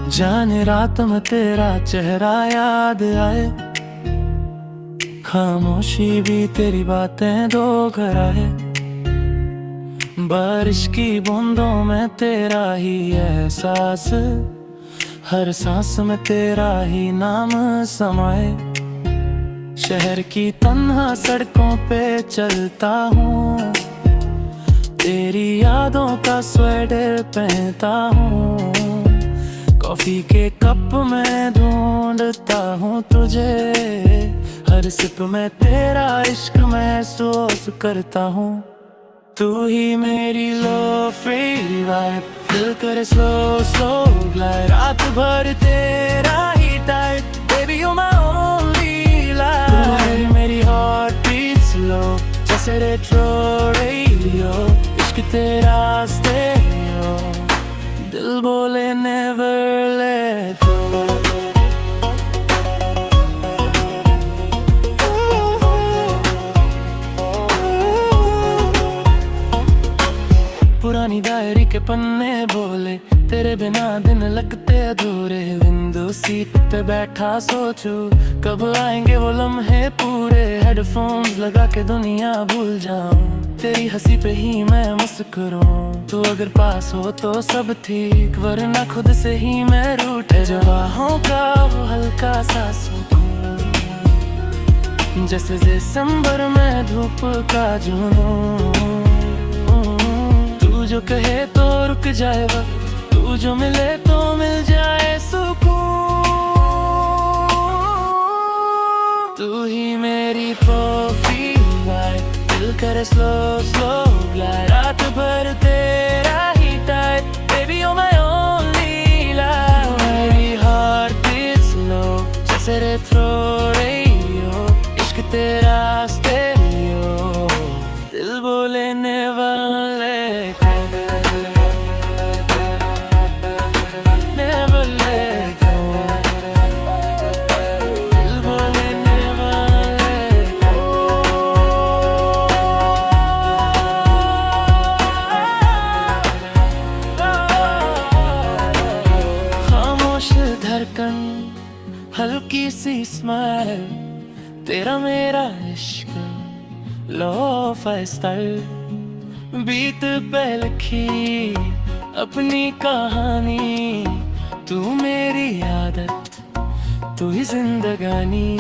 जाने रात में तेरा चेहरा याद आए, खामोशी भी तेरी बातें दो घर आए। बारिश की बूंदों में तेरा ही एहसास, हर सांस में तेरा ही नाम समाए। शहर की तन्हा सड़कों पे चलता हूँ, तेरी यादों का स्वेटर पहनता हूँ। कॉफी के कप में ढूंढता हूँ तुझे, हर सिप में तेरा इश्क महसूस करता हूँ। तू ही मेरी लो फ्री वाइब, दिल करे स्लो स्लो ग्लाइड। रात भर तेरा ही tight, baby you my only light. तू है मेरी हार्ट बीट स्लो, जैसे रेट्रो रेडियो। इश्क तेरा स्टेरियो, दिल बोले नेवर लेट गो। पुरानी डायरी के पन्ने बोले, तेरे बिना दिन लगते अधूरे। विंडो सीट पे बैठा सोचूं, कब आएंगे वो लम्हे पूरे। हेडफोन्स लगा के दुनिया भूल जाऊं, तेरी हंसी पे ही मैं मुस्कुराऊं। तू अगर पास हो तो सब ठीक, वरना खुद से ही मैं रूठे। जवाहों का वो हल्का सा सुकून, जैसे दिसंबर में धूप का जुनून। तू जो कहे तो रुक जाए वक्त, तू जो मिले तो मिल जाए सुकून। तू ही मेरी परफेक्ट वाइब, दिल करे स्लो स्लो ग्लाइड। रात भर तेरा ही tight, baby you my only light. मेरी हार्ट बीट स्लो, जैसे रेट्रो रेडियो। इश्क तेरा स्टेरियो, दिल बोले never let go, never let go. दिल बोले नेवर लेट गो। खामोश धड़कन, हल्की सी स्माइल, तेरा मेरा इश्क लो फाइस्टाइल। बीत पे लिखी अपनी कहानी, तू मेरी आदत, तू ही जिंदगानी।